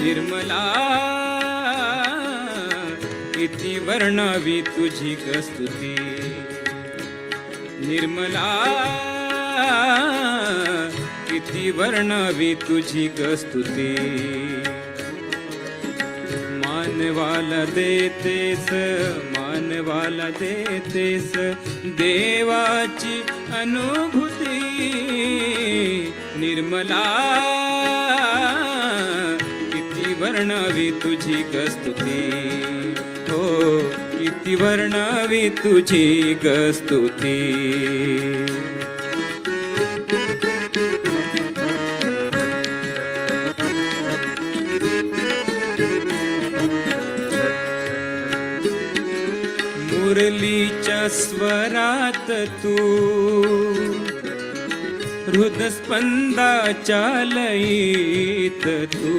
निर्मला किती वर्णावी तुझी स्तुती, निर्मला किती वर्णावी तुझी स्तुती. मानवाला देतेस, मानवाला देतेस देवाची अनुभूती. निर्मला किती वर्णावी तुझी स्तुती, हो किती वर्णावी तुझी स्तुती. मुरलीच्या स्वरात तू हृदस्पंदाच्या लयीत तू,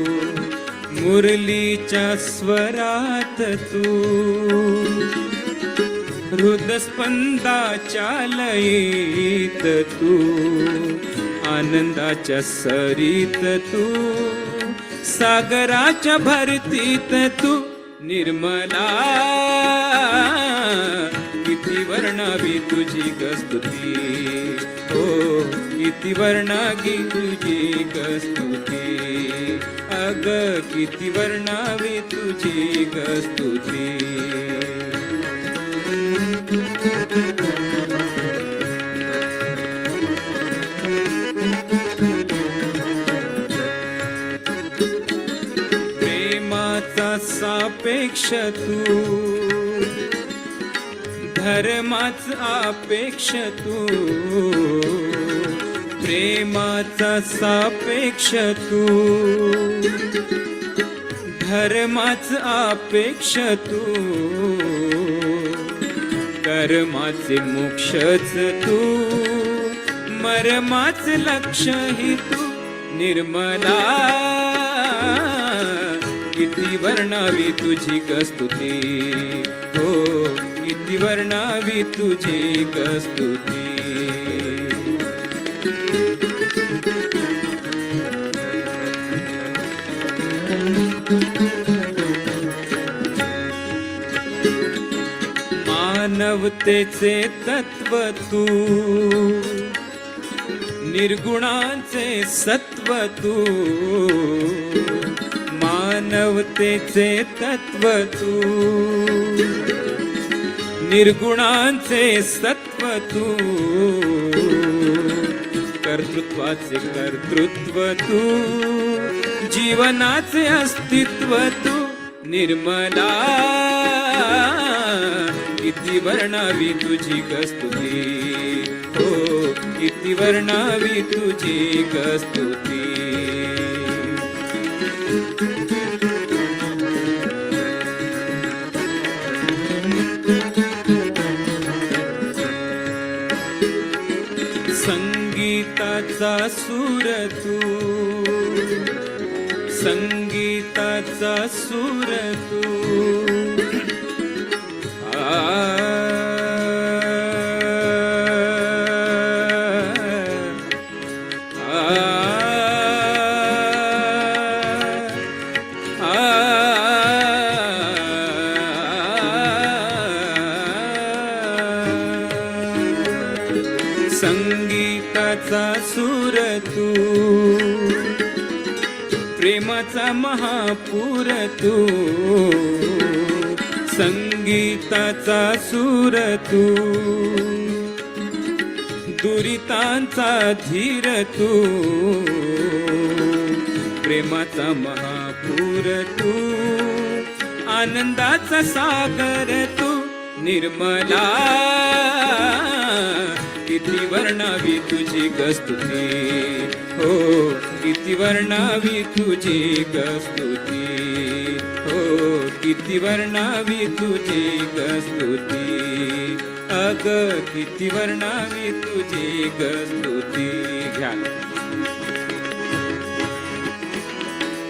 मुरलीच्या स्वरात तू हृदस्पंदाच्या लयीत तू. आनंदाच्या सरीत तू, सागराच्या भरतीत तू. निर्मला किती वर्णावी तुझी स्तुती, हो किती वर्णावी तुझी स्तुती. अग किती वर्णावी तुझी स्तुती. प्रेमाचा सापेक्ष तू, धर्माच अपेक्ष तू. प्रेमाचा सापेक्ष तू, धर्माच अपेक्ष तू. कर्माचे मोक्षच तू, मर्माच लक्ष्यही तू. निर्मला किती वर्णावी तुझी स्तुती, हो किती वर्णावी तुझी स्तुती. मानवतेचे तत्व तू, निर्गुणाचे सत्व तू. मानवतेचे तत्व तू, निर्गुणांचे सत्व तू. कर्तृत्वाचे कर्तृत्व तू, जीवनाचे अस्तित्व तू. निर्मला किती वर्णावी तुझी स्तुती, हो किती वर्णावी तुझी स्तुती. संगीताचा सूर तू, संगीताचा सूर तू. संगीताचा सूर तू, प्रेमाचा महापूर तू. संगीताचा सूर तू, दुरितांचा धीर तू. प्रेमाचा महापूर तू, आनंदाचा सागर तू. निर्मला किती वर्णावी तुझी गस्तुती, हो किती वर्णावी तुझी गस्तुती, हो किती वर्णावी तुझी गस्तुती, अग किती वर्णावी तुझी गस्तुती. घ्या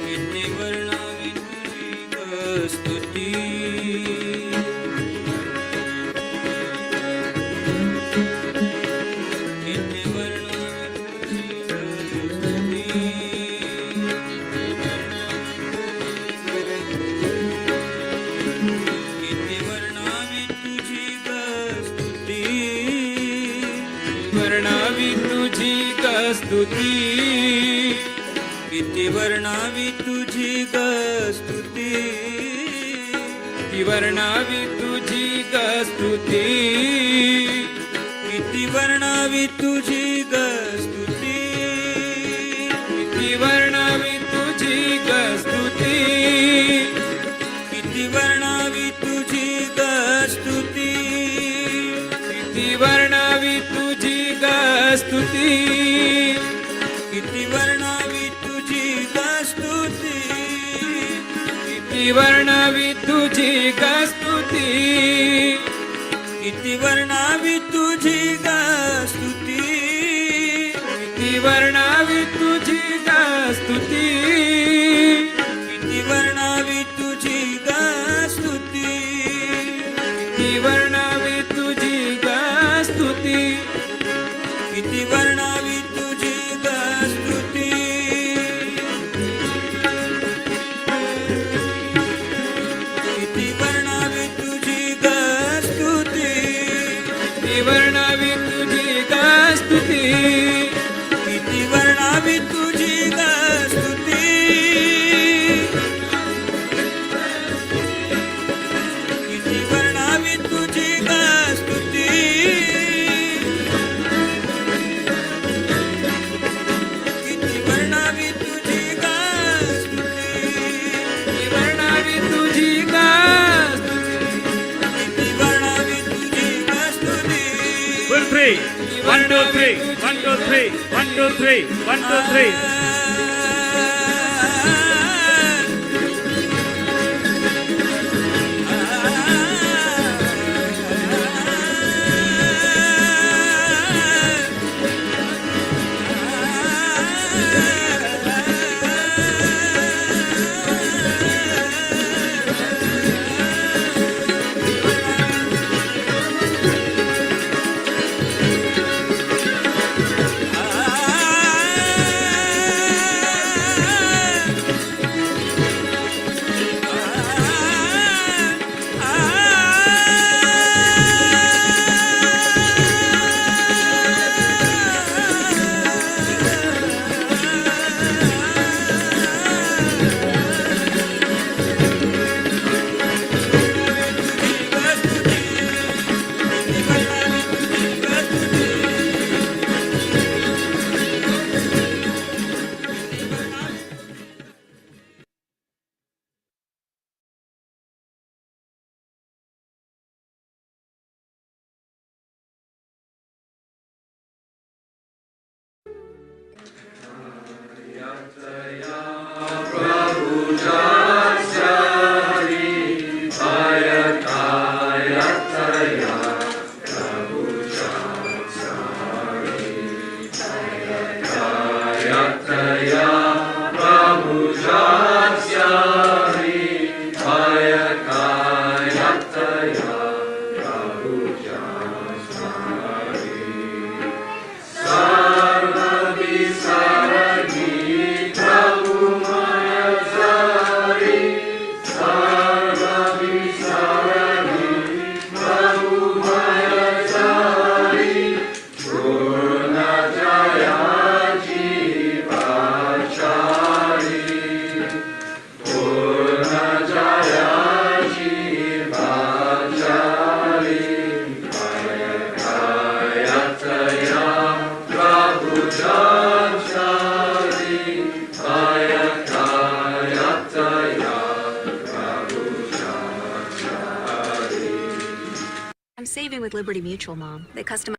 किती वर्णावी तुझी गस्तुती, वर्णावी तुझी गस्तुती, किती वर्णावी तुझी गस्तुती, किती वर्णावी तुझी गस्तुती, किती वर्णावी तुझी गस्तुती, किती वर्णावी तुझी गस्तुती, किती वर्णावी तुझी गस्तुती, किती वर्णावी तुझी गस्तुती, किती वर्णावी तुझी गस्तुती, किती वर्णावी तुझी गस्तुती, किती वर्णावी तुझी गस्तुती, किती वर्णावी तुझी गस्तुती, किती वर्णावी तुझी गस्तुती, किती वर्णावी तुझी गस्तुती, किती वर्णावी तुझी गस्तुती, किती वर्णावी तुझी गस्तुती, किती वर्णावी तुझी गस्तुती, किती वर्णावी तुझी गस्तुती, किती वर्णावी तुझी गस्तुती, किती वर्णावी तुझी गस्तुती, किती वर्णावी तुझी गस्तुती. Full three. 1, 2, 3. 1, 2, 3. 1, 2, 3. 1, 2, 3. I'm saving with Liberty Mutual, Mom. They customize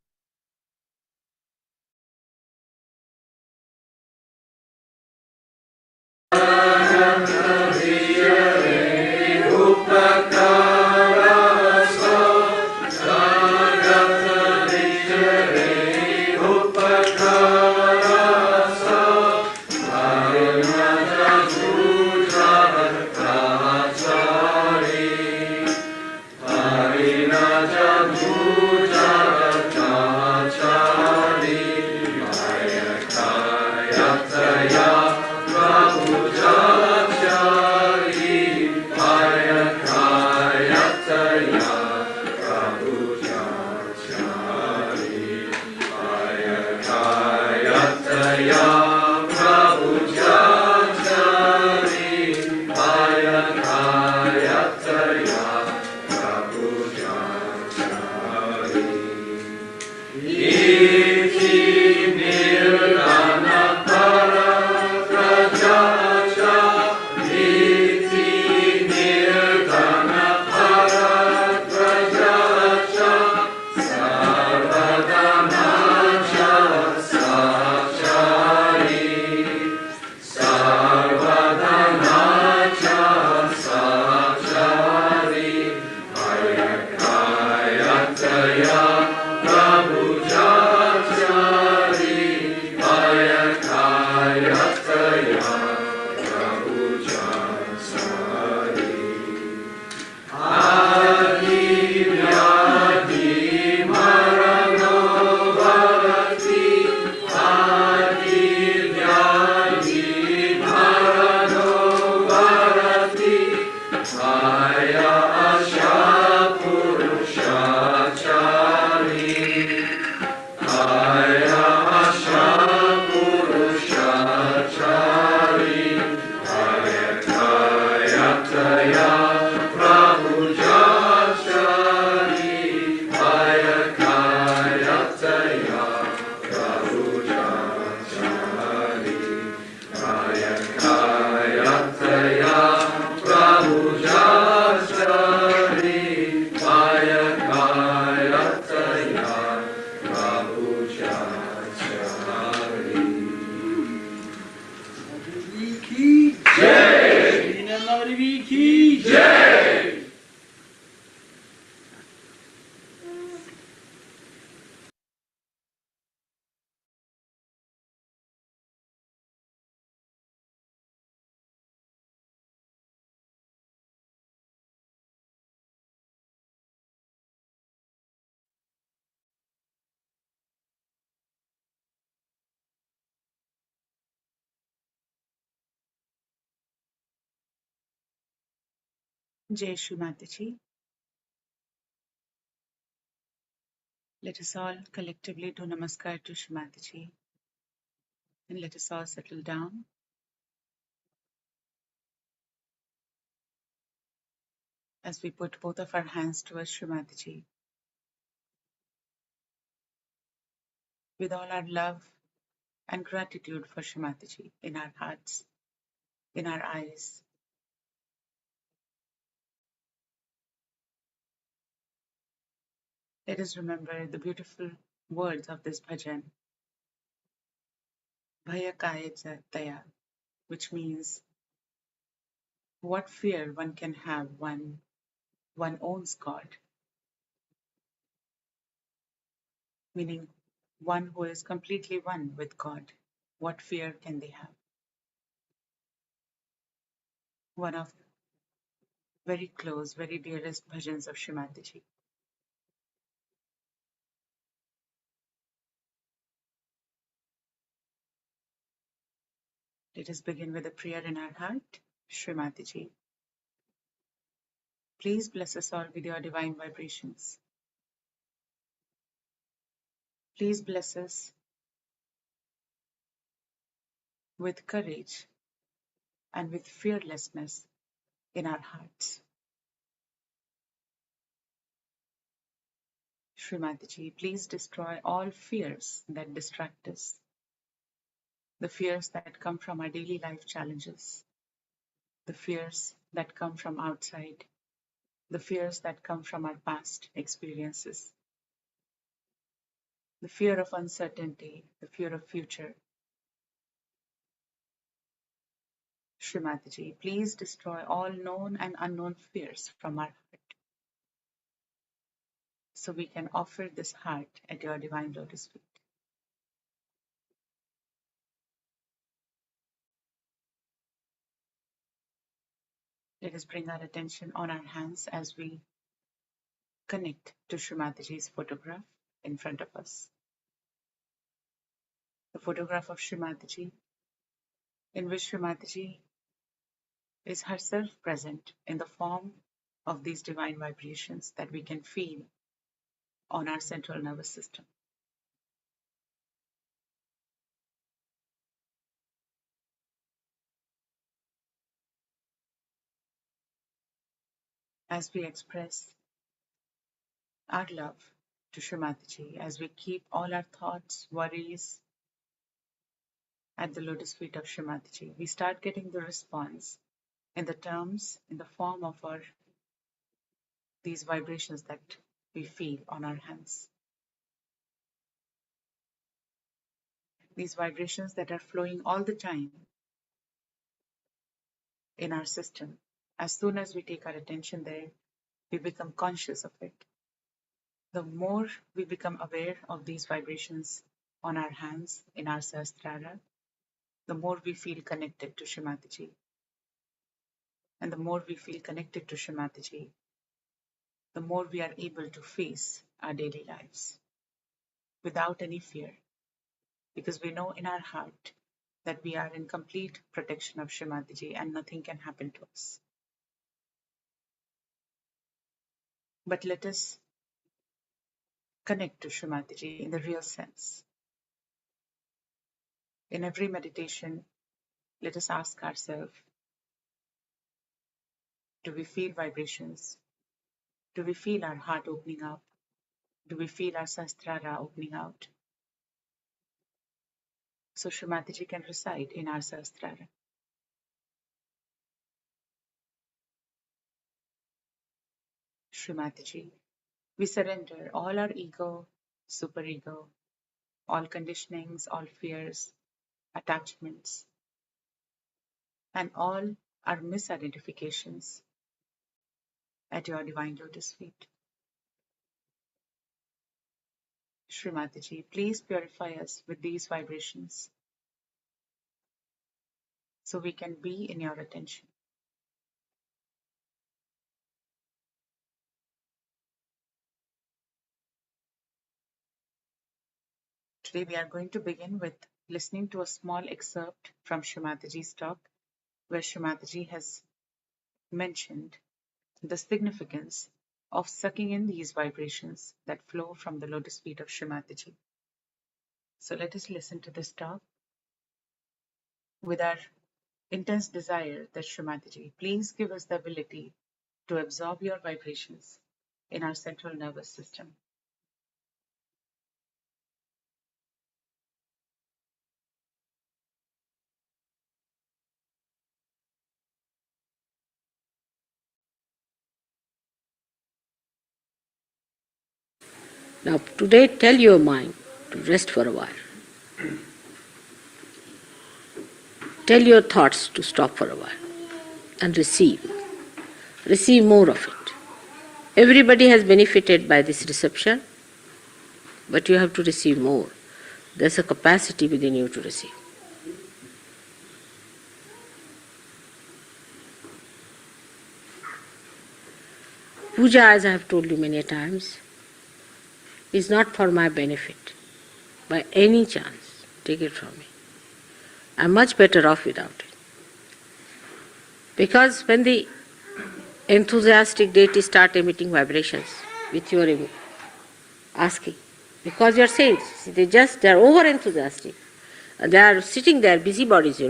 Jai Shri Mataji. Let us all collectively do Namaskar to Shri Mataji and let us all settle down as we put both of our hands towards Shri Mataji with all our love and gratitude for Shri Mataji in our hearts, in our eyes. Let us remember the beautiful words of this bhajan, Bhaya Kaya Jataya, which means what fear one can have when one owns God, meaning one who is completely one with God. What fear can they have? One of very close, very dearest bhajans of Shri Mataji. Let us begin with a prayer in our heart. Shri Mataji, please bless us all with your divine vibrations. Please bless us with courage and with fearlessness in our hearts. Shri Mataji, please destroy all fears that distract us, the fears that come from our daily life challenges, the fears that come from outside, the fears that come from our past experiences, the fear of uncertainty, the fear of future. Shri Mataji, please destroy all known and unknown fears from our heart so we can offer this heart at your divine lotus feet. Let us bring our attention on our hands as we connect to Shri Mataji's photograph in front of us. The photograph of Shri Mataji, in which Shri Mataji is herself present in the form of these divine vibrations that we can feel on our central nervous system. As we express our love to Shri Mataji, as we keep all our thoughts, worries at the lotus feet of Shri Mataji, we start getting the response in the terms, in the form of these vibrations that we feel on our hands. These vibrations that are flowing all the time in our system. As soon as we take our attention there, we become conscious of it. The more we become aware of these vibrations on our hands, in our Sahasrara, the more we feel connected to Shri Mataji. And the more we feel connected to Shri Mataji, the more we are able to face our daily lives without any fear, because we know in our heart that we are in complete protection of Shri Mataji and nothing can happen to us. But let us connect to Shri Mataji in the real sense. In every meditation, let us ask ourselves, do we feel vibrations? Do we feel our heart opening up? Do we feel our Sahasrara opening out? So Shri Mataji can reside in our Sahasrara. Shri Mataji, we surrender all our ego, superego, all conditionings, all fears, attachments, and all our misidentifications at your divine lotus feet. Shri Mataji, please purify us with these vibrations so we can be in your attention. Today we are going to begin with listening to a small excerpt from Shri Mataji's talk, where Shri Mataji has mentioned the significance of sucking in these vibrations that flow from the lotus feet of Srimataji. So let us listen to this talk with our intense desire that Srimataji, please give us the ability to absorb your vibrations in our central nervous system. Now, today, tell your mind to rest for a while. Tell your thoughts to stop for a while and receive. Receive more of it. Everybody has benefited by this reception, but you have to receive more. There's a capacity within you to receive. Puja, as I have told you many times, is not for my benefit. By any chance, take it from me. I'm much better off without it. Because when the enthusiastic deities start emitting vibrations with your asking, because you're saints, they're over enthusiastic. They are sitting there, busybodies,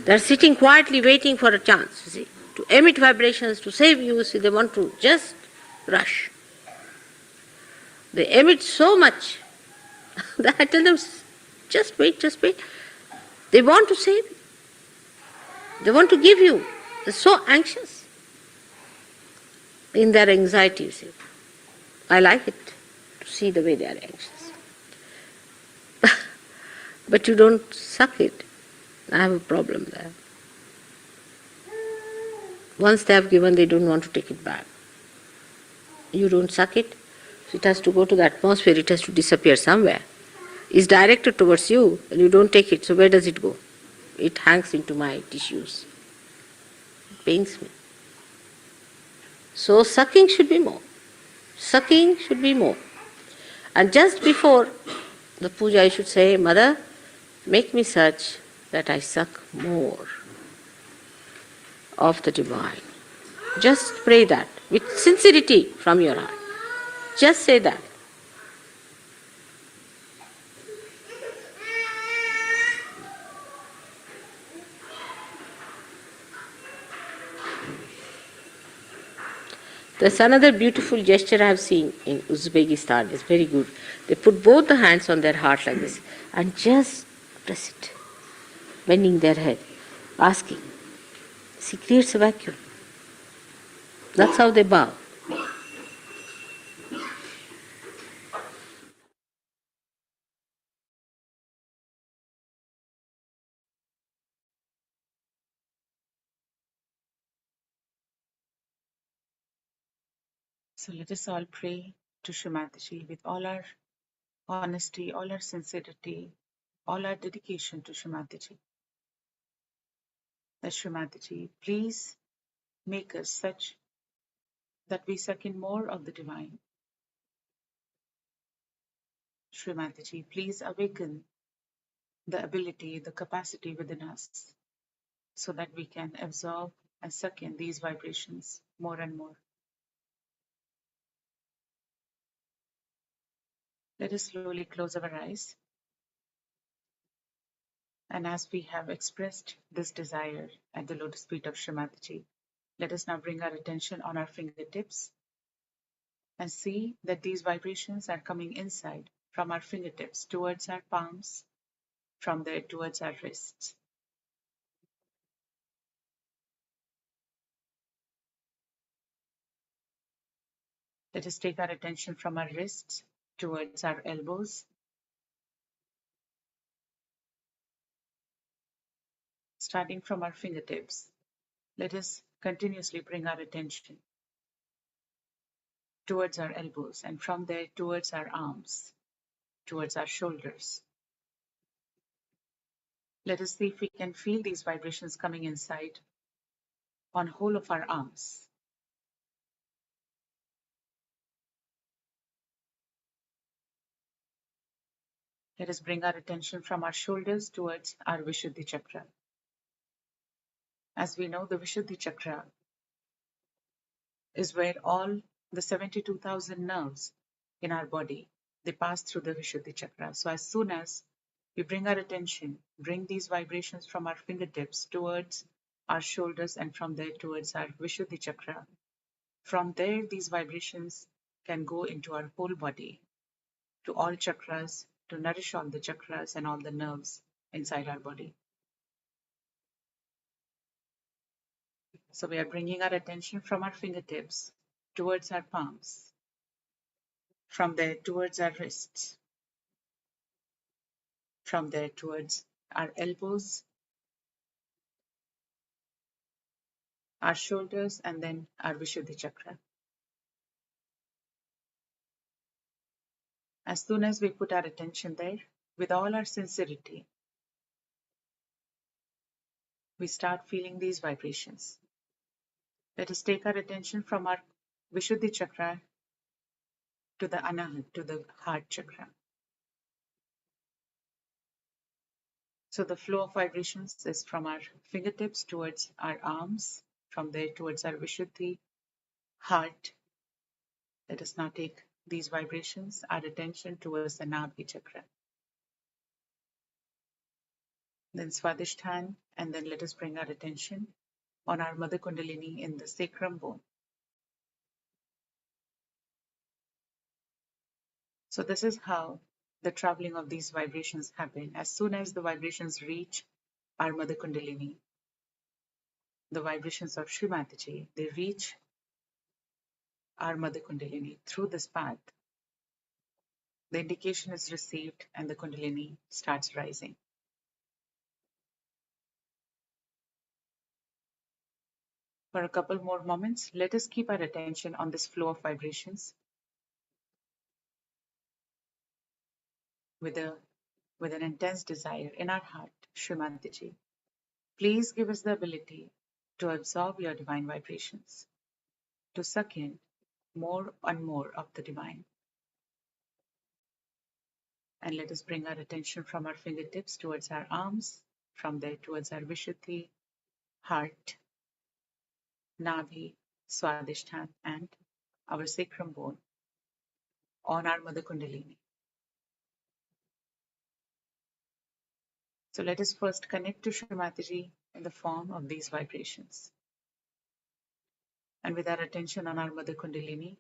They're sitting quietly waiting for a chance, to emit vibrations, to save you. They want to just rush. They emit so much that I tell them, just wait, just wait. They want to save you. They want to give you. They're so anxious in their anxiety, I like it to see the way they are anxious. But you don't suck it. I have a problem there. Once they have given, they don't want to take it back. You don't suck it, so it has to go to the atmosphere, it has to disappear somewhere. It's directed towards you, and you don't take it, so where does it go? It hangs into my tissues. It pains me. So sucking should be more. Sucking should be more. And just before the puja, I should say, Mother, make me such that I suck more of the divine. Just pray that with sincerity from your heart. Just say that. There's another beautiful gesture I have seen in Uzbekistan. It's very good. They put both the hands on their heart like this and just press it, bending their head, asking. See, creates a vacuum. That's how they bow. So let us all pray to Srimataji with all our honesty, all our sincerity, all our dedication to Srimataji. That Srimataji, please make us such that we suck in more of the divine. Srimataji, please awaken the ability, the capacity within us so that we can absorb and suck in these vibrations more and more. Let us slowly close our eyes. And as we have expressed this desire at the lotus feet of Srimataji, let us now bring our attention on our fingertips and see that these vibrations are coming inside from our fingertips towards our palms, from there towards our wrists. Let us take our attention from our wrists towards our elbows, starting from our fingertips. Let us continuously bring our attention towards our elbows and from there towards our arms, towards our shoulders. Let us see if we can feel these vibrations coming inside on whole of our arms. Let us bring our attention from our shoulders towards our Vishuddhi Chakra. As we know, the Vishuddhi Chakra is where all the 72,000 nerves in our body, they pass through the Vishuddhi chakra. So as soon as we bring our attention, bring these vibrations from our fingertips towards our shoulders and from there towards our Vishuddhi chakra, from there these vibrations can go into our whole body, to all chakras, to nourish all the chakras and all the nerves inside our body. So we are bringing our attention from our fingertips towards our palms, from there towards our wrists, from there towards our elbows, our shoulders, and then our Vishuddhi chakra. As soon as we put our attention there, with all our sincerity, we start feeling these vibrations. Let us take our attention from our Vishuddhi chakra to the Anahat, to the heart chakra. So the flow of vibrations is from our fingertips towards our arms, from there towards our Vishuddhi heart. Let us now take these vibrations, our attention towards the Nabhi chakra. Then Swadhisthana, and then let us bring our attention on our Mother Kundalini in the sacrum bone. So this is how the traveling of these vibrations happen. As soon as the vibrations reach our Mother Kundalini, the vibrations of Sri Mataji, they reach our Mother Kundalini through this path. The indication is received and the Kundalini starts rising. For a couple more moments, let us keep our attention on this flow of vibrations with an intense desire in our heart. Shri Mataji, please give us the ability to absorb your divine vibrations, to suck in more and more of the divine. And let us bring our attention from our fingertips towards our arms, from there towards our Vishuddhi, heart, Nabhi, Swadhisthana, and our sacrum bone on our Mother Kundalini. So let us first connect to Shri Mataji in the form of these vibrations. And with our attention on our Mother Kundalini,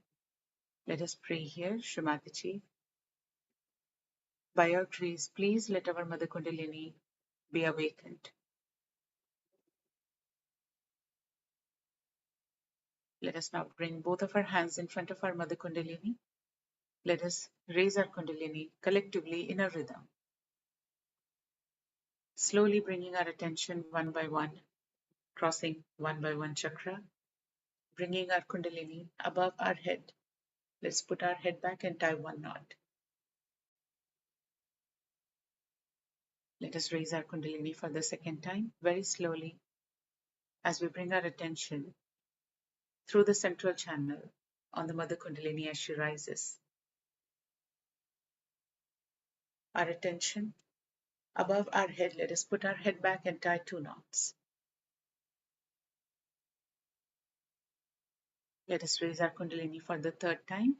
let us pray here, Shri Mataji. By your grace, please let our Mother Kundalini be awakened. Let us now bring both of our hands in front of our Mother Kundalini. Let us raise our Kundalini collectively in a rhythm, slowly bringing our attention one by one, crossing one by one chakra, bringing our Kundalini above our head. Let's put our head back and tie one knot. Let us raise our Kundalini for the second time, very slowly, as we bring our attention through the central channel on the Mother Kundalini as she rises. Our attention above our head, let us put our head back and tie two knots. Let us raise our Kundalini for the third time,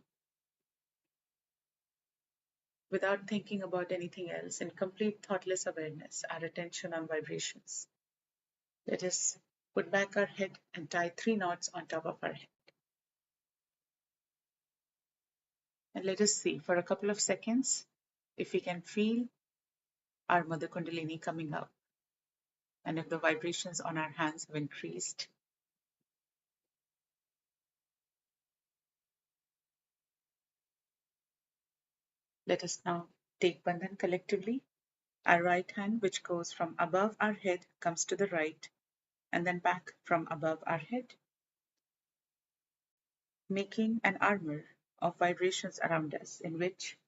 without thinking about anything else, in complete thoughtless awareness, our attention on vibrations. Let us put back our head and tie three knots on top of our head. And let us see for a couple of seconds if we can feel our Mother Kundalini coming up and if the vibrations on our hands have increased. Let us now take Bandhan collectively. Our right hand, which goes from above our head, comes to the right and then back from above our head, making an armor of vibrations around us in which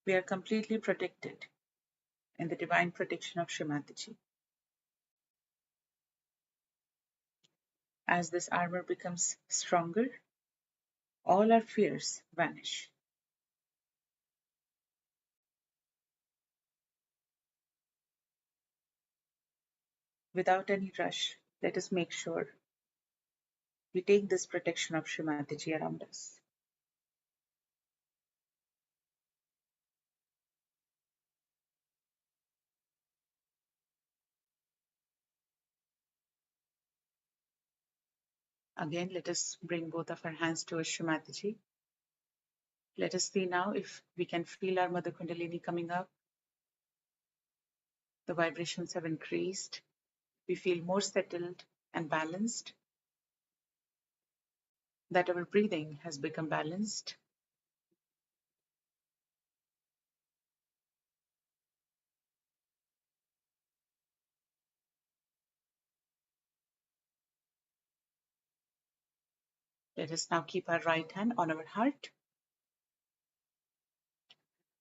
we are completely protected in the divine protection of Shri Mataji. As this armor becomes stronger, all our fears vanish. Without any rush, let us make sure we take this protection of Srimati around us. Again, let us bring both of our hands towards Srimati. Let us see now if we can feel our Mother Kundalini coming up. The vibrations have increased. We feel more settled and balanced, that our breathing has become balanced. Let us now keep our right hand on our heart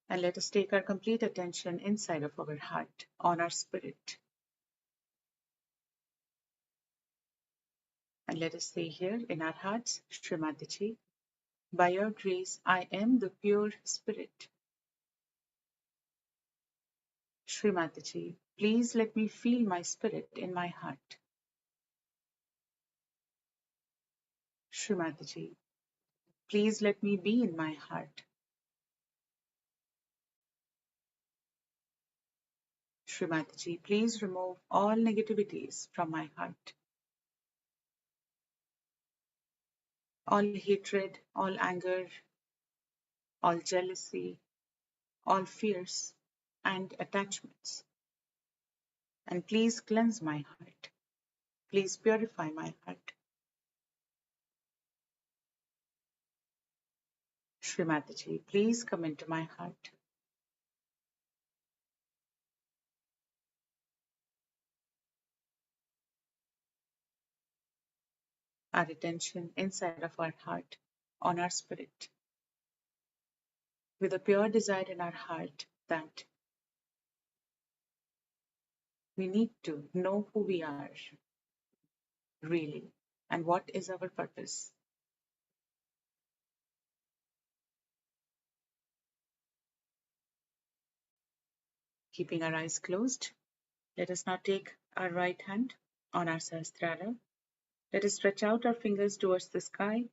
and let us take our complete attention inside of our heart, on our spirit. And let us say here in our hearts, Srimati, by your grace, I am the pure spirit. Srimati, please let me feel my spirit in my heart. Srimati, please let me be in my heart. Srimati, please remove all negativities from my heart. All hatred, all anger, all jealousy, all fears and attachments. And please cleanse my heart. Please purify my heart. Srimati, please come into my heart. Our attention inside of our heart, on our spirit, with a pure desire in our heart that we need to know who we are really and what is our purpose. Keeping our eyes closed, let us now take our right hand on our Sahasrara. Let us stretch out our fingers towards the sky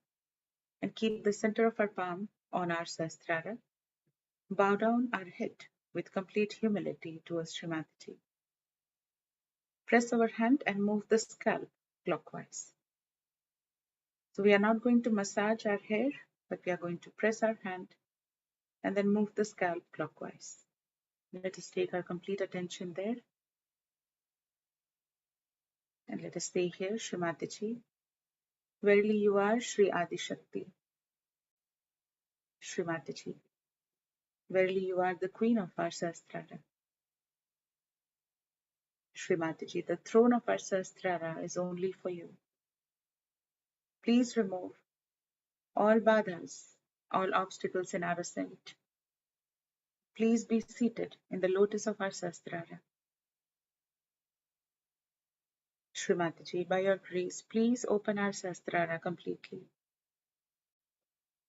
and keep the center of our palm on our Sahasrara. Bow down our head with complete humility towards Srimati. Press our hand and move the scalp clockwise. So we are not going to massage our hair, but we are going to press our hand and then move the scalp clockwise. Let us take our complete attention there. And let us stay here, Srimati. Verily you are Sri Adi Shakti. Srimati. Verily you are the queen of our Sahasrara. Srimati, the throne of our Sahasrara is only for you. Please remove all badhas, all obstacles in our ascent. Please be seated in the lotus of our Sahasrara. Srimati, by your grace, please open our Sahasrara completely.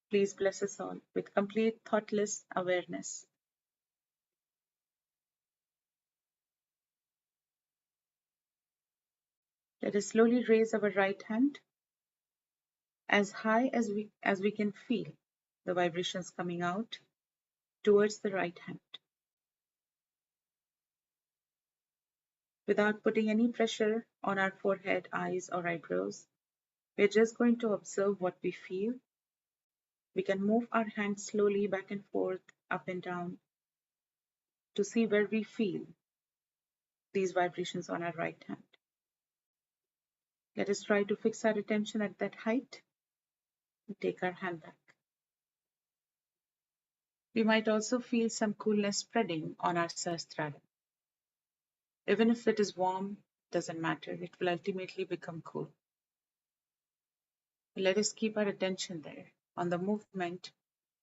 Please bless us all with complete thoughtless awareness. Let us slowly raise our right hand as high as we can feel the vibrations coming out towards the right hand. Without putting any pressure on our forehead, eyes or eyebrows, we're just going to observe what we feel. We can move our hands slowly back and forth, up and down, to see where we feel these vibrations on our right hand. Let us try to fix our attention at that height and take our hand back. We might also feel some coolness spreading on our Sahasrara. Even if it is warm, doesn't matter, it will ultimately become cool. Let us keep our attention there on the movement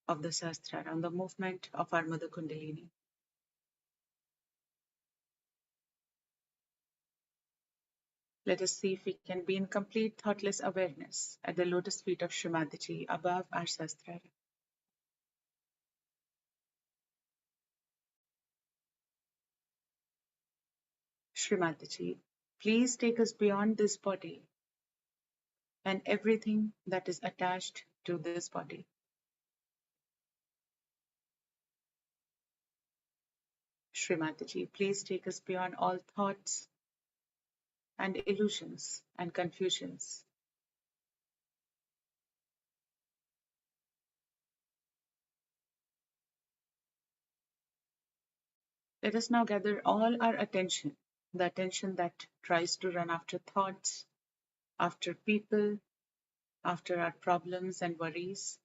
of the Sahasrara, on the movement of our Mother Kundalini. Let us see if we can be in complete thoughtless awareness at the lotus feet of Srimati above our Sahasrara. Srimati, please take us beyond this body and everything that is attached to this body. Srimataji, please take us beyond all thoughts and illusions and confusions. Let us now gather all our attention, the attention that tries to run after thoughts, after people, after our problems and worries.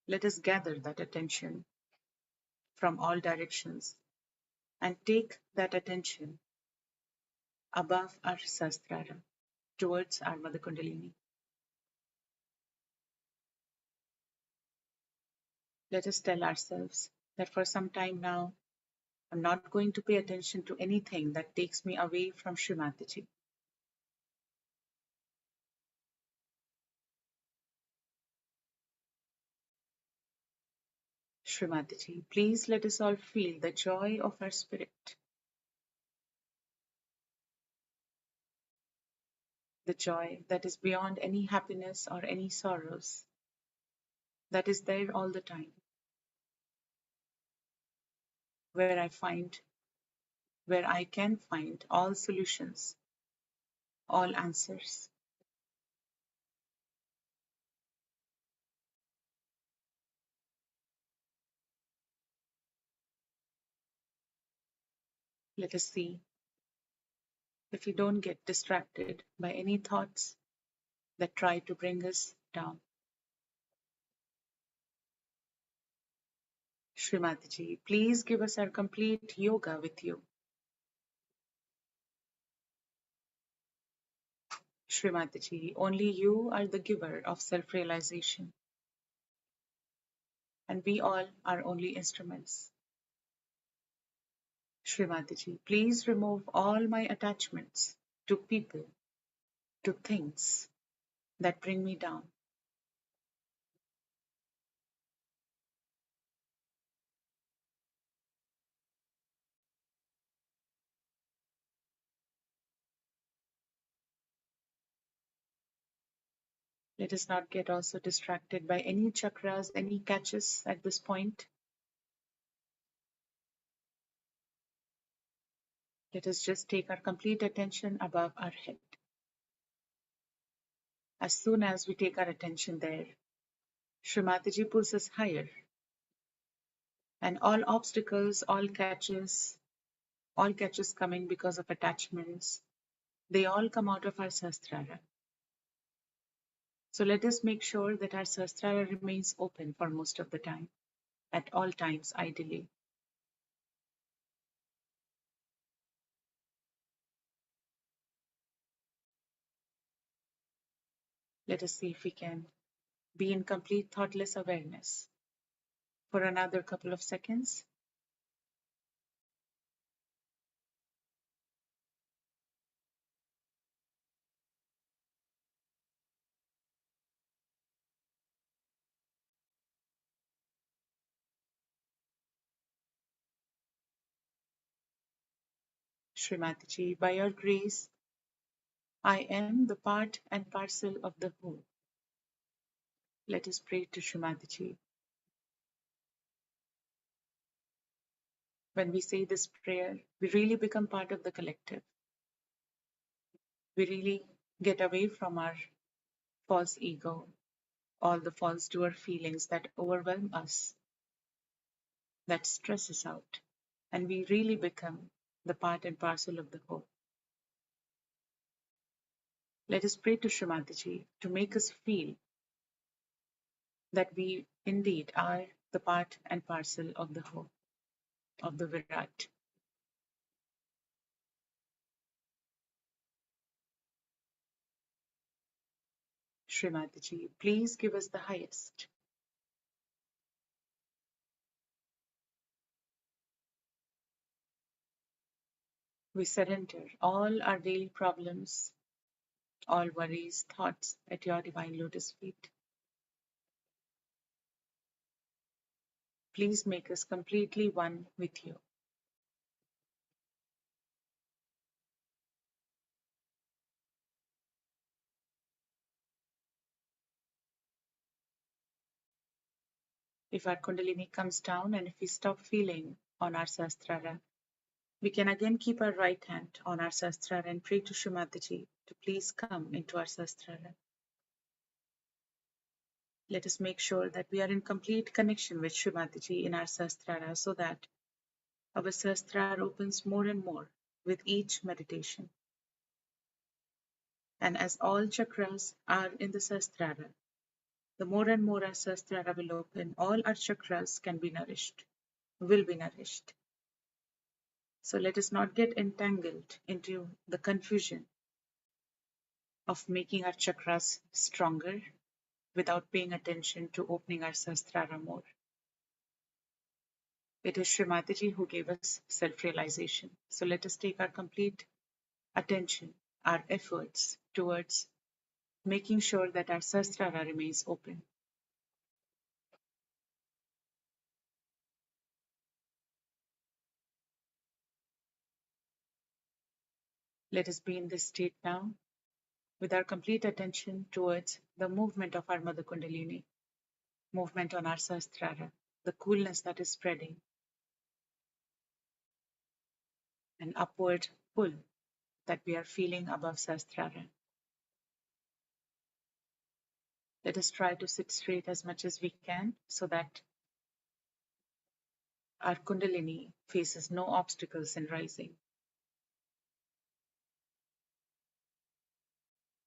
Let us gather that attention from all directions and take that attention above our Sahasrara towards our Mother Kundalini. Let us tell ourselves that for some time now, I'm not going to pay attention to anything that takes me away from Srimataji. Srimataji, please let us all feel the joy of our spirit, the joy that is beyond any happiness or any sorrows, that is there all the time, where I can find all solutions, all answers. Let us see if we don't get distracted by any thoughts that try to bring us down. Srimataji, please give us our complete yoga with you. Srimataji, only you are the giver of self-realization, and we all are only instruments. Srimataji, please remove all my attachments to people, to things that bring me down. Let us not get also distracted by any chakras, any catches at this point. Let us just take our complete attention above our head. As soon as we take our attention there, Srimataji pulls us higher, and all obstacles, all catches coming because of attachments, they all come out of our Sahasrara. So let us make sure that our Sahasrara remains open for most of the time, at all times ideally. Let us see if we can be in complete thoughtless awareness for another couple of seconds. Srimataji, by your grace, I am the part and parcel of the whole. Let us pray to Srimataji. When we say this prayer, we really become part of the collective. We really get away from our false ego, all the false doer feelings that overwhelm us, that stress us out, and we really become the part and parcel of the whole. Let us pray to Srimataji to make us feel that we indeed are the part and parcel of the whole, of the Virat. Srimataji, please give us the highest. We surrender all our daily problems, all worries, thoughts at your divine lotus feet. Please make us completely one with you. If our Kundalini comes down and if we stop feeling on our Sahasrara, we can again keep our right hand on our Sahasrara and pray to Shri Mataji to please come into our Sahasrara. Let us make sure that we are in complete connection with Shri Mataji in our Sahasrara so that our Sahasrara opens more and more with each meditation. And as all chakras are in the Sahasrara, the more and more our Sahasrara will open, all our chakras can be nourished, will be nourished. So let us not get entangled into the confusion of making our chakras stronger without paying attention to opening our Sahasrara more. It is Shri Mataji who gave us self-realization. So let us take our complete attention, our efforts towards making sure that our Sahasrara remains open. Let us be in this state now with our complete attention towards the movement of our Mother Kundalini, movement on our Sahasrara, the coolness that is spreading, an upward pull that we are feeling above Sahasrara. Let us try to sit straight as much as we can so that our Kundalini faces no obstacles in rising.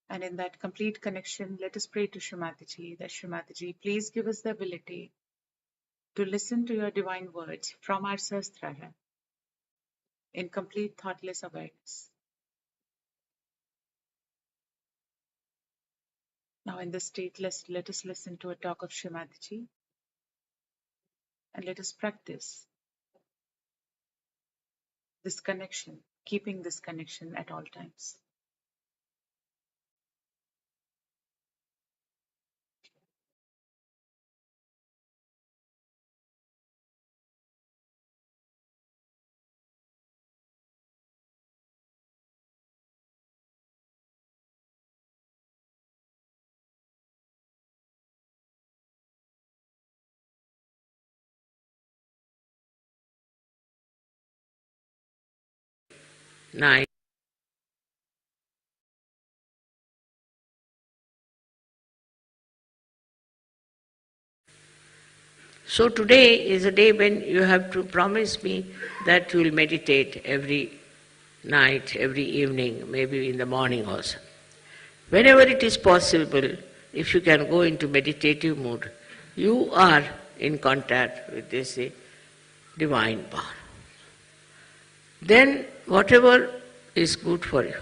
And in that complete connection, let us pray to Shri Mataji that Shri Mataji, please give us the ability to listen to your divine words from our Sahasrara in complete thoughtless awareness. Now in this state, let us listen to a talk of Shri Mataji and let us practice this connection, keeping this connection at all times. Nine. So today is a day when you have to promise me that you will meditate every night, every evening, maybe in the morning also. Whenever it is possible, if you can go into meditative mood, you are in contact with this divine power. Then whatever is good for you,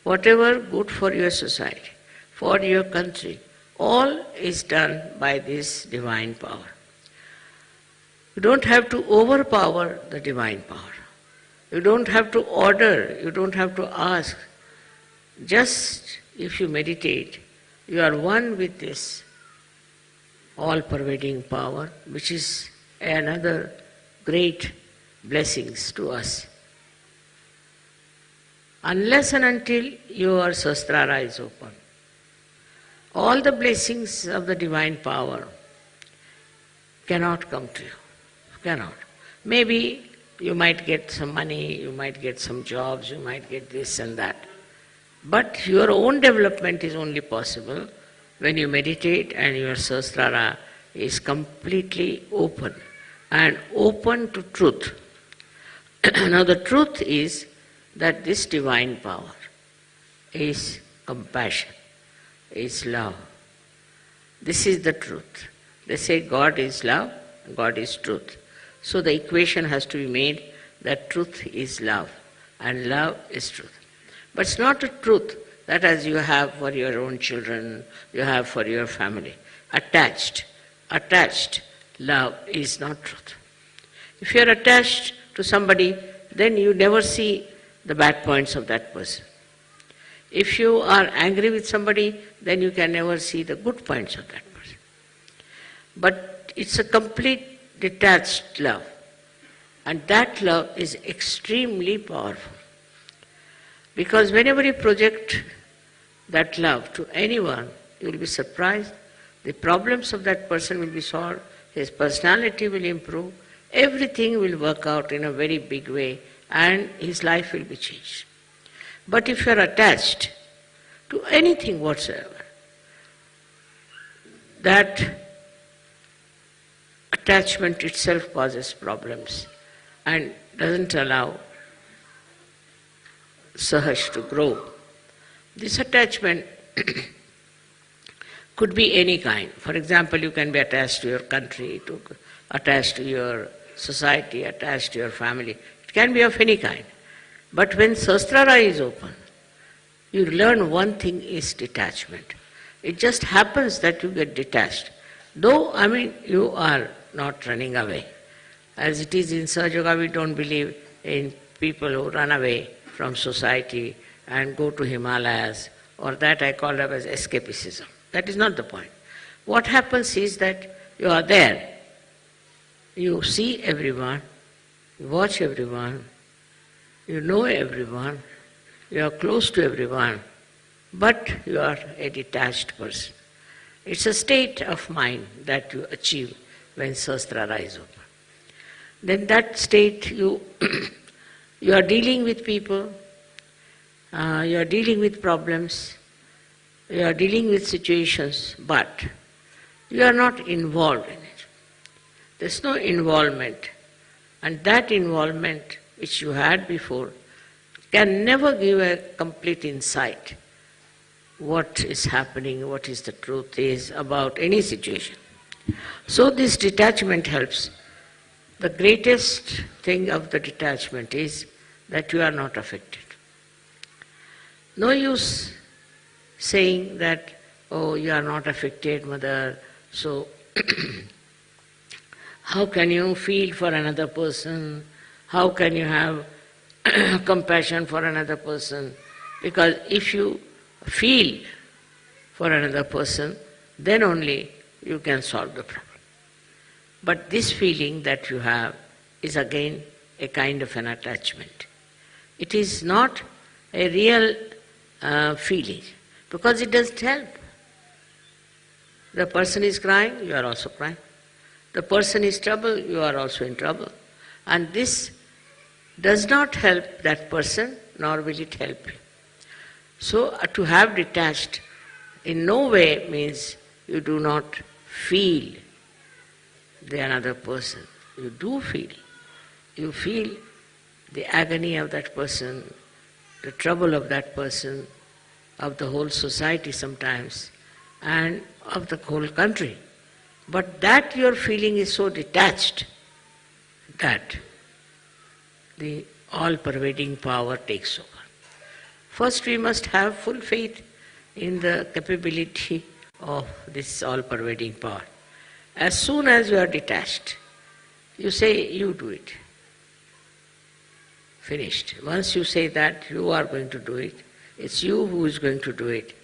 whatever good for your society, for your country, all is done by this divine power. You don't have to overpower the divine power. You don't have to order, you don't have to ask. Just if you meditate, you are one with this all-pervading power, which is another great blessings to us. Unless and until your Sahasrara is open, all the blessings of the divine power cannot come to you. Cannot. Maybe you might get some money, you might get some jobs, you might get this and that. But your own development is only possible when you meditate and your Sahasrara is completely open and open to truth. Now the truth is that this divine power is compassion, is love. This is the truth. They say God is love, God is truth. So the equation has to be made that truth is love and love is truth. But it's not a truth that as you have for your own children, you have for your family. Attached love is not truth. If you are attached to somebody, then you never see the bad points of that person. If you are angry with somebody, then you can never see the good points of that person. But it's a complete detached love. And that love is extremely powerful. Because whenever you project that love to anyone, you will be surprised. The problems of that person will be solved his personality will improve, everything will work out in a very big way, and his life will be changed. But if you are attached to anything whatsoever, that attachment itself causes problems and doesn't allow Sahaj to grow. This attachment could be any kind. For example, you can be attached to your country, attached to your society, attached to your family. It can be of any kind. But when Sahasrara is open, you learn one thing is detachment. It just happens that you get detached. Though, you are not running away. As it is in Sahaja Yoga, we don't believe in people who run away from society and go to Himalayas, or that I call it as escapism. That is not the point. What happens is that you are there. You see everyone, you watch everyone, you know everyone, you are close to everyone, but you are a detached person. It's a state of mind that you achieve when Sahasrara is open. Then that state you are dealing with people, you are dealing with problems, you are dealing with situations, but you are not involved in it. There's no involvement. And that involvement which you had before can never give a complete insight what is happening, what is the truth is about any situation. So this detachment helps. The greatest thing of the detachment is that you are not affected. No use saying that, oh, you are not affected, mother, so how can you feel for another person? How can you have compassion for another person? Because if you feel for another person, then only you can solve the problem. But this feeling that you have is again a kind of an attachment. It is not a real feeling, because it doesn't help. The person is crying, you are also crying. The person is trouble, you are also in trouble. And this does not help that person, nor will it help you. So to have detached in no way means you do not feel the another person. You do feel. You feel the agony of that person, the trouble of that person, of the whole society sometimes, and of the whole country. But that your feeling is so detached that the all-pervading power takes over. First we must have full faith in the capability of this all-pervading power. As soon as you are detached, you say, you do it. Finished. Once you say that you are going to do it, it's you who is going to do it,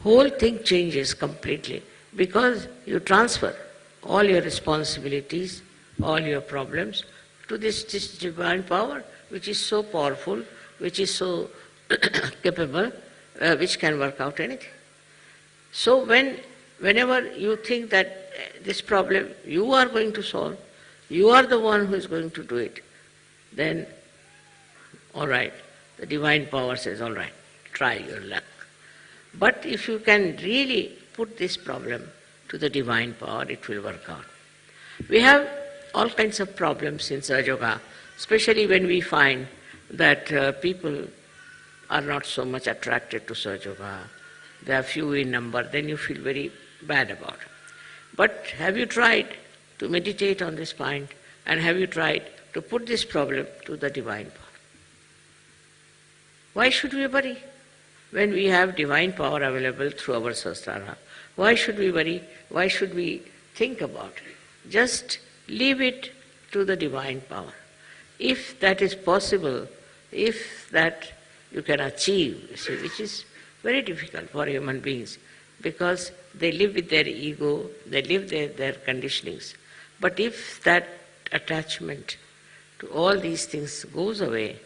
whole thing changes completely, because you transfer all your responsibilities, all your problems to this divine power, which is so powerful, which is so capable, which can work out anything. So whenever you think that this problem you are going to solve, you are the one who is going to do it, then all right, the divine power says, all right, try your luck. But if you can really put this problem to the divine power, it will work out. We have all kinds of problems in Sahaja Yoga, especially when we find that people are not so much attracted to Sahaja Yoga. They are few in number, then you feel very bad about it. But have you tried to meditate on this point, and have you tried to put this problem to the divine power? Why should we worry when we have divine power available through our Sahasrara? Why should we worry? Why should we think about it? Just leave it to the divine power. If that is possible, if that you can achieve, you see, which is very difficult for human beings, because they live with their ego, they live their conditionings. But if that attachment to all these things goes away,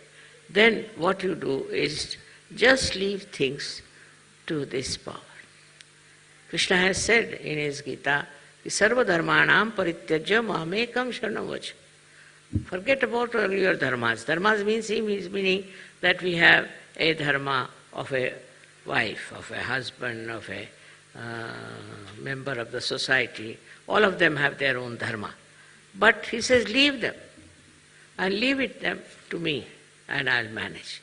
then what you do is just leave things to this power. Krishna has said in his Gita Sarva dharmanam parityajya mamekam sharanam vaja. Forget about all your dharmas. Dharmas means meaning that we have a dharma of a wife, of a husband, of a member of the society. All of them have their own dharma. But he says, leave them and leave it them to me and I'll manage.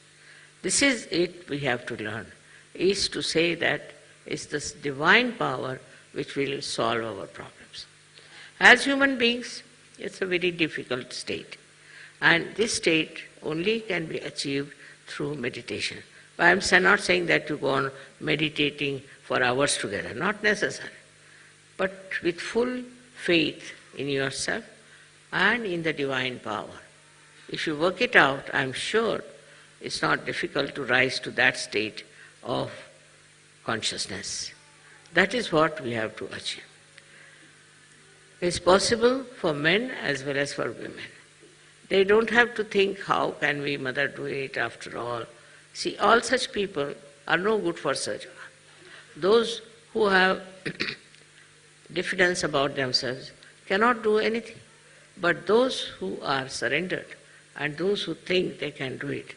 This is it we have to learn, is to say that it's this divine power which will solve our problems. As human beings, it's a very difficult state. And this state only can be achieved through meditation. But I'm not saying that you go on meditating for hours together, not necessary. But with full faith in yourself and in the divine power. If you work it out, I'm sure it's not difficult to rise to that state of consciousness. That is what we have to achieve. It's possible for men as well as for women. They don't have to think, how can we, mother, do it after all. See, all such people are no good for Sahaja. Those who have diffidence about themselves cannot do anything. But those who are surrendered and those who think they can do it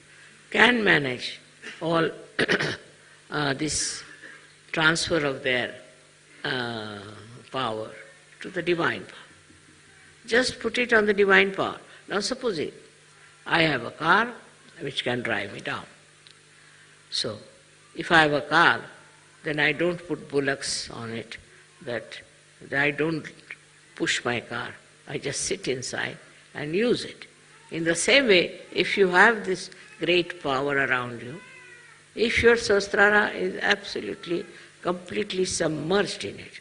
can manage all this transfer of their power to the divine power. Just put it on the divine power. Now supposing I have a car which can drive me down. So if I have a car, then I don't put bullocks on it, that I don't push my car. I just sit inside and use it. In the same way, if you have this great power around you, if your sahasrara is absolutely, completely submerged in it,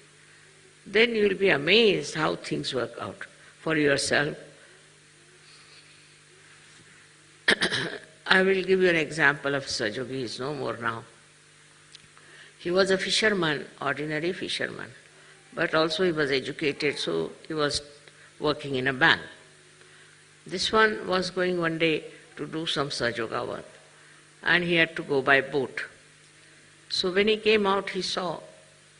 then you will be amazed how things work out for yourself. I will give you an example of Sahaja. He is no more now. He was a fisherman, ordinary fisherman, but also he was educated, so he was working in a bank. This one was going one day to do some Sahaja work, and he had to go by boat. So when he came out, he saw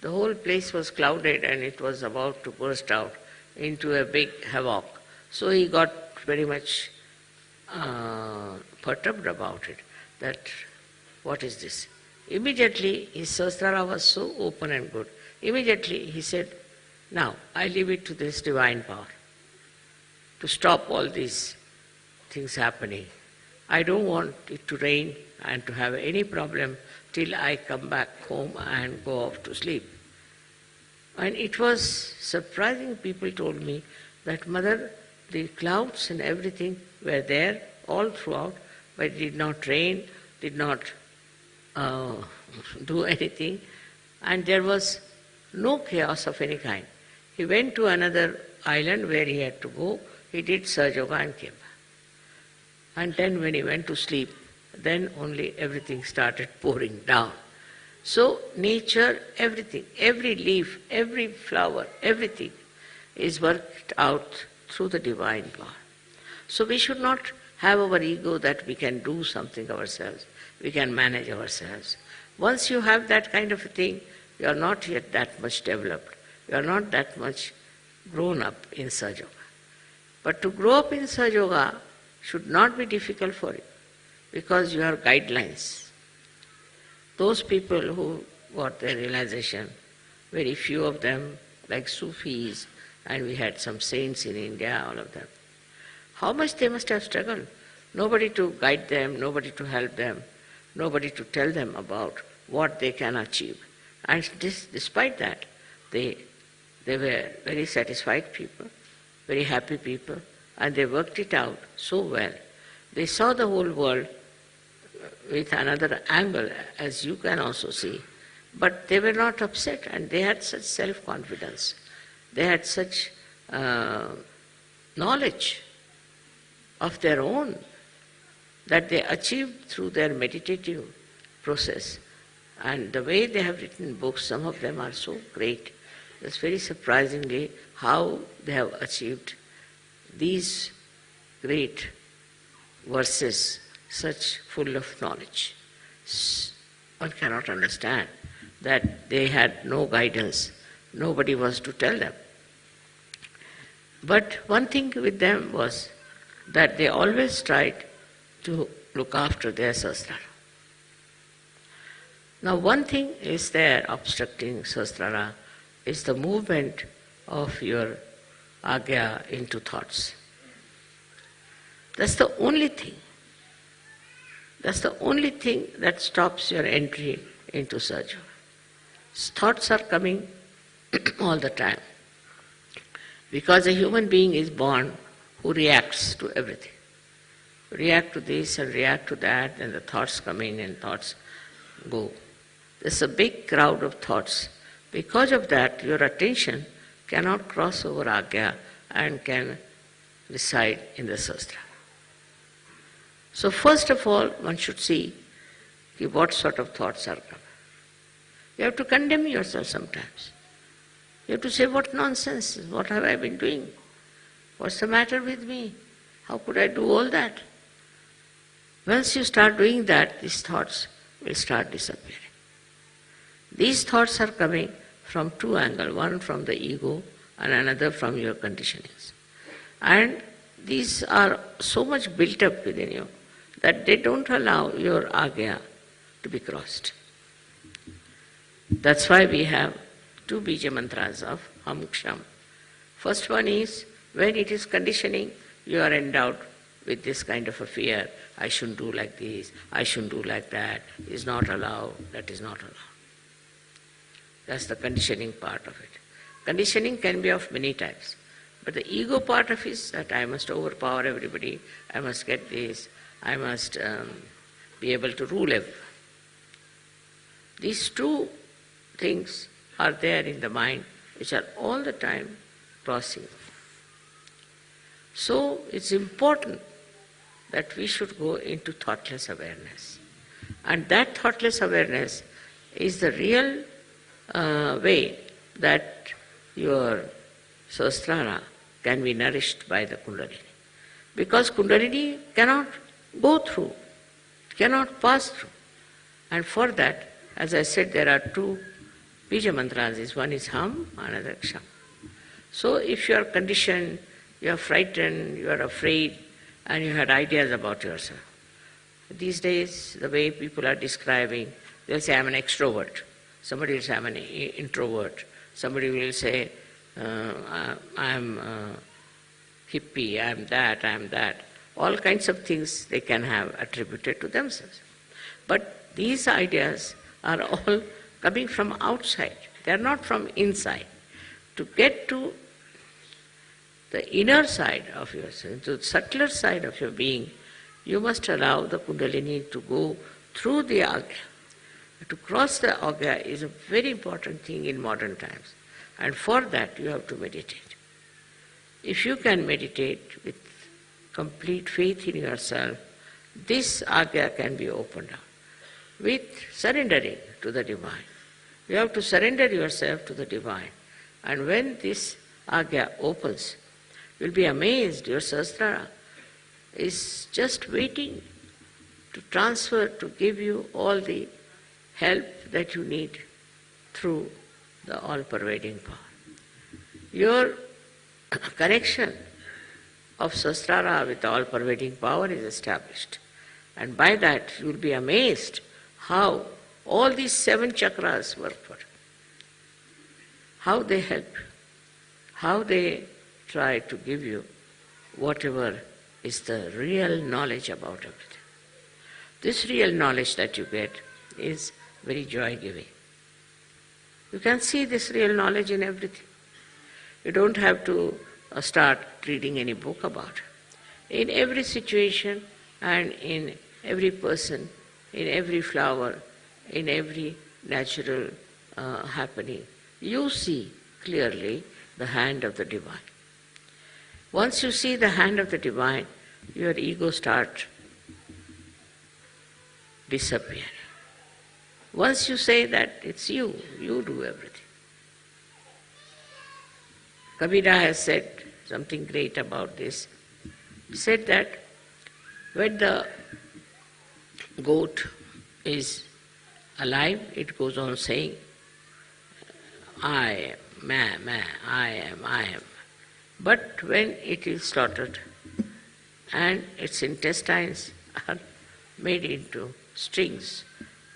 the whole place was clouded and it was about to burst out into a big havoc. So he got very much perturbed about it, that what is this? Immediately his sahasrara was so open and good. Immediately he said, now I leave it to this divine power to stop all these things happening. I don't want it to rain and to have any problem till I come back home and go off to sleep. And it was surprising. People told me that, Mother, the clouds and everything were there all throughout, but it did not rain, did not do anything, and there was no chaos of any kind. He went to another island where he had to go, he did Sahaja and came back. And then when he went to sleep, then only everything started pouring down. So nature, everything, every leaf, every flower, everything is worked out through the divine power. So we should not have our ego that we can do something ourselves, we can manage ourselves. Once you have that kind of a thing, you are not yet that much developed, you are not that much grown up in Sahaja Yoga. But to grow up in Sahaja Yoga should not be difficult for you, because you have guidelines. Those people who got their realization, very few of them, like Sufis, and we had some saints in India, all of them, how much they must have struggled. Nobody to guide them, nobody to help them, nobody to tell them about what they can achieve. And despite that, they were very satisfied people, very happy people, and they worked it out so well. They saw the whole world with another angle, as you can also see, but they were not upset, and they had such self-confidence. They had such knowledge of their own that they achieved through their meditative process. And the way they have written books, some of them are so great. It's very surprisingly how they have achieved these great verses, such full of knowledge. One cannot understand that they had no guidance. Nobody was to tell them. But one thing with them was that they always tried to look after their Sahasrara. Now one thing is there obstructing Sahasrara is the movement of your Agya into thoughts. That's the only thing. That's the only thing that stops your entry into Sahaja. Thoughts are coming all the time. Because a human being is born who reacts to everything. React to this and react to that, and the thoughts come in and thoughts go. There's a big crowd of thoughts. Because of that, your attention cannot cross over Agya and can reside in the Sahasrara. So first of all, one should see what sort of thoughts are coming. You have to condemn yourself sometimes. You have to say, what nonsense, what have I been doing? What's the matter with me? How could I do all that? Once you start doing that, these thoughts will start disappearing. These thoughts are coming from two angles, one from the ego and another from your conditionings. And these are so much built up within you that they don't allow your Agya to be crossed. That's why we have two Bija mantras of Ham Ksham. First one is, when it is conditioning, you are endowed with this kind of a fear. I shouldn't do like this, I shouldn't do like that, is not allowed, that is not allowed. That's the conditioning part of it. Conditioning can be of many types. But the ego part of it is that I must overpower everybody, I must get this, I must be able to rule everyone. These two things are there in the mind which are all the time crossing. So it's important that we should go into thoughtless awareness. And that thoughtless awareness is the real way that your Sahasrara can be nourished by the Kundalini. Because Kundalini cannot go through, cannot pass through. And for that, as I said, there are two Bija mantras. One is Ham, another Ksham. So if you are conditioned, you are frightened, you are afraid, and you had ideas about yourself. These days, the way people are describing, they'll say, I'm an extrovert. Somebody will say, I'm an introvert. Somebody will say, I'm hippie, I'm that. All kinds of things they can have attributed to themselves. But these ideas are all coming from outside. They are not from inside. To get to the inner side of yourself, to the subtler side of your being, you must allow the Kundalini to go through the Agya. To cross the Agya is a very important thing in modern times. And for that you have to meditate. If you can meditate with complete faith in yourself, this Agya can be opened up with surrendering to the Divine. You have to surrender yourself to the Divine. And when this Agya opens, you'll be amazed. Your Sahasrara is just waiting to transfer, to give you all the help that you need through the all-pervading power. Your connection of Sahasrara with the all-pervading power is established. And by that you will be amazed how all these 7 chakras work for you. How they help you. How they try to give you whatever is the real knowledge about everything. This real knowledge that you get is very joy-giving. You can see this real knowledge in everything. You don't have to start reading any book about it. In every situation and in every person, in every flower, in every natural happening, you see clearly the hand of the Divine. Once you see the hand of the Divine, your ego starts disappearing. Once you say that it's you do everything. Kabira has said something great about this. He said that when the goat is alive, it goes on saying, I am, I am. But when it is slaughtered and its intestines are made into strings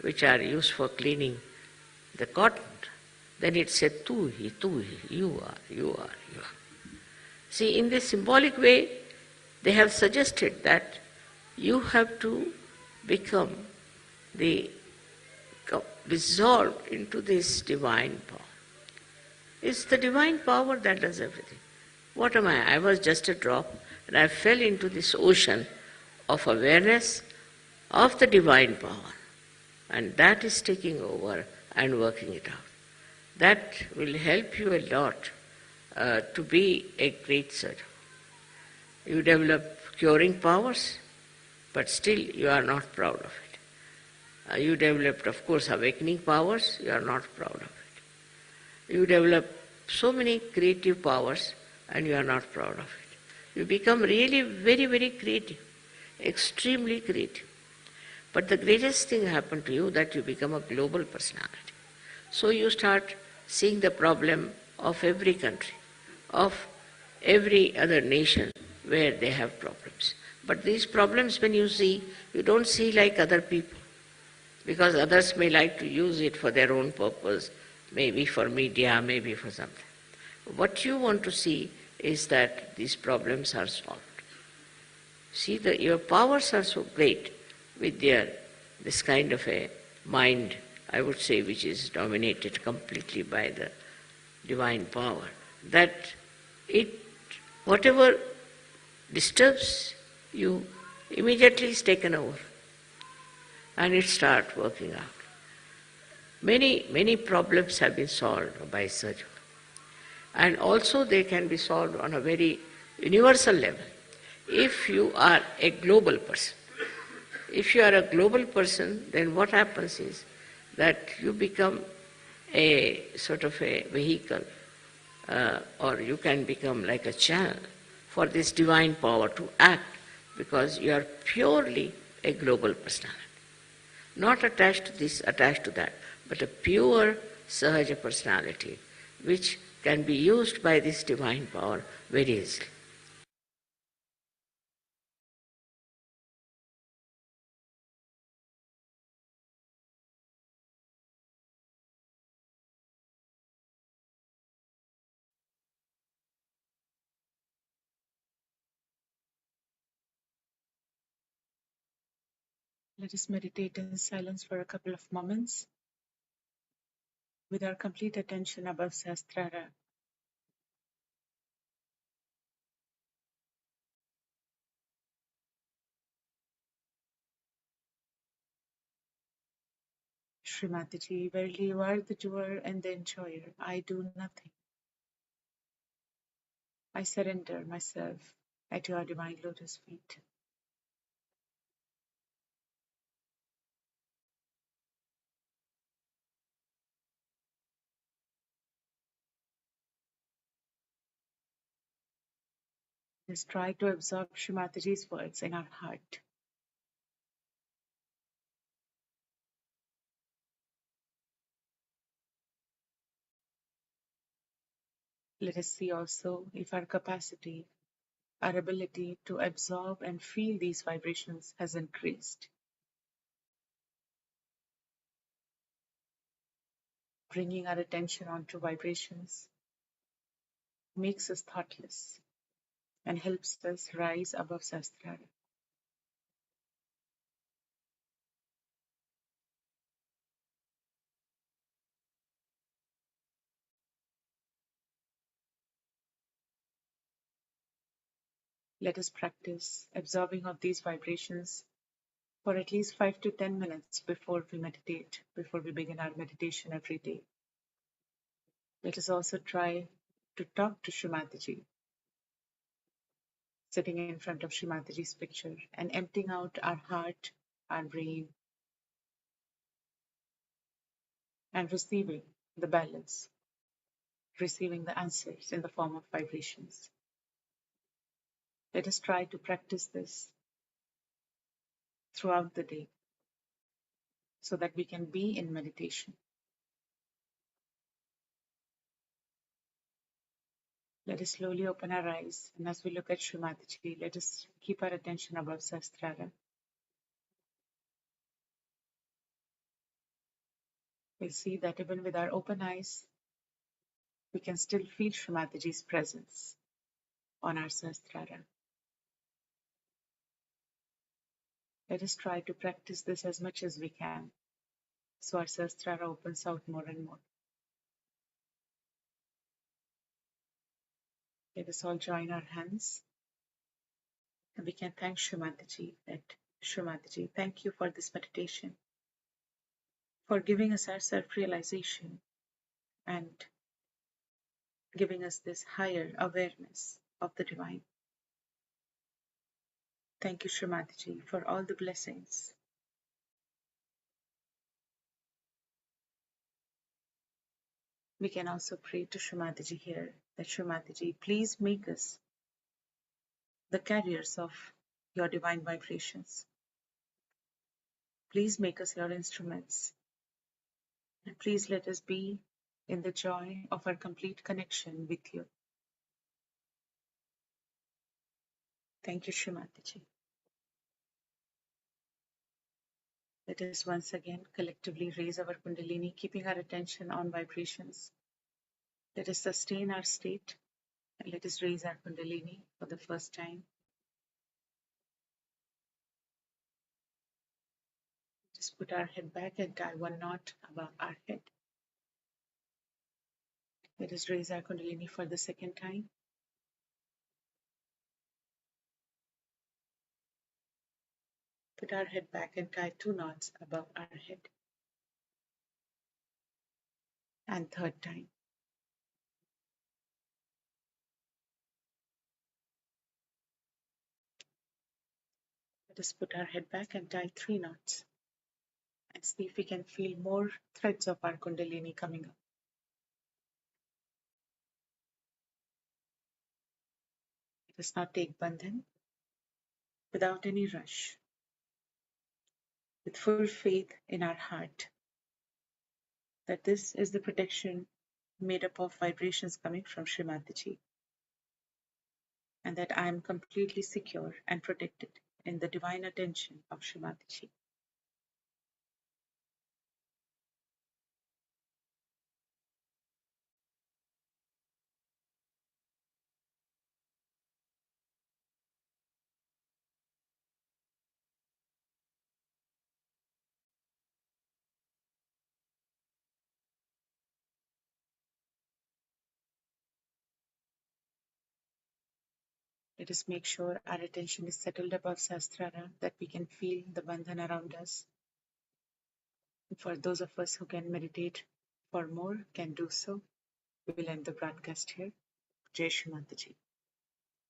which are used for cleaning the cotton, then it said, tu hi, you are, you are, you are. See, in this symbolic way, they have suggested that you have to become dissolved into this divine power. It's the divine power that does everything. What am I? I was just a drop, and I fell into this ocean of awareness of the divine power. And that is taking over and working it out. That will help you a lot to be a great surgeon. You develop curing powers, but still you are not proud of it. You developed, of course, awakening powers, you are not proud of it. You develop so many creative powers and you are not proud of it. You become really very, very creative, extremely creative. But the greatest thing happened to you that you become a global personality. So you start seeing the problem of every country, of every other nation where they have problems. But these problems, when you see, you don't see like other people, because others may like to use it for their own purpose, maybe for media, maybe for something. What you want to see is that these problems are solved. See, your powers are so great with this kind of a mind, I would say, which is dominated completely by the divine power, that whatever disturbs you immediately is taken over and it starts working out. Many problems have been solved by surgery. And also they can be solved on a very universal level. If you are a global person, then what happens is that you become a sort of a vehicle, or you can become like a channel for this divine power to act, because you are purely a global personality. Not attached to this, attached to that, but a pure Sahaja personality which can be used by this divine power very easily. Let us meditate in silence for a couple of moments with our complete attention above Sahasrara. Srimataji, verily you are the doer and the enjoyer. I do nothing. I surrender myself at your divine lotus feet. Let's try to absorb Srimataji's words in our heart. Let us see also if our capacity, our ability to absorb and feel these vibrations has increased. Bringing our attention onto vibrations makes us thoughtless and helps us rise above Sahasrara. Let us practice absorbing of these vibrations for at least 5 to 10 minutes before we meditate, before we begin our meditation every day. Let us also try to talk to Srimataji, sitting in front of Srimataji's picture and emptying out our heart, our brain, and receiving the balance, receiving the answers in the form of vibrations. Let us try to practice this throughout the day so that we can be in meditation. Let us slowly open our eyes, and as we look at Shri Mataji, let us keep our attention above Sahasrara. We'll see that even with our open eyes, we can still feel Shri Mataji's presence on our Sahasrara. Let us try to practice this as much as we can, so our Sahasrara opens out more and more. Let us all join our hands, and we can thank Shri Mataji that Shri Mataji, thank you for this meditation, for giving us our self-realization and giving us this higher awareness of the divine. Thank you, Shri Mataji, for all the blessings. We can also pray to Shri Mataji here that Shri Mataji, please make us the carriers of your divine vibrations. Please make us your instruments. And please let us be in the joy of our complete connection with you. Thank you, Shri Mataji. Let us once again collectively raise our Kundalini, keeping our attention on vibrations. Let us sustain our state and let us raise our Kundalini for the first time. Just put our head back and tie one knot above our head. Let us raise our Kundalini for the second time. Put our head back and tie two knots above our head. And third time. Let us put our head back and tie three knots. And see if we can feel more threads of our Kundalini coming up. Let us not take Bandhan without any rush, with full faith in our heart that this is the protection made up of vibrations coming from Shri Mataji, and that I am completely secure and protected in the divine attention of Shri Mataji. Let us make sure our attention is settled above Sahasrara, that we can feel the bandhan around us. And for those of us who can meditate for more, can do so. We will end the broadcast here. Jai Shri Mataji.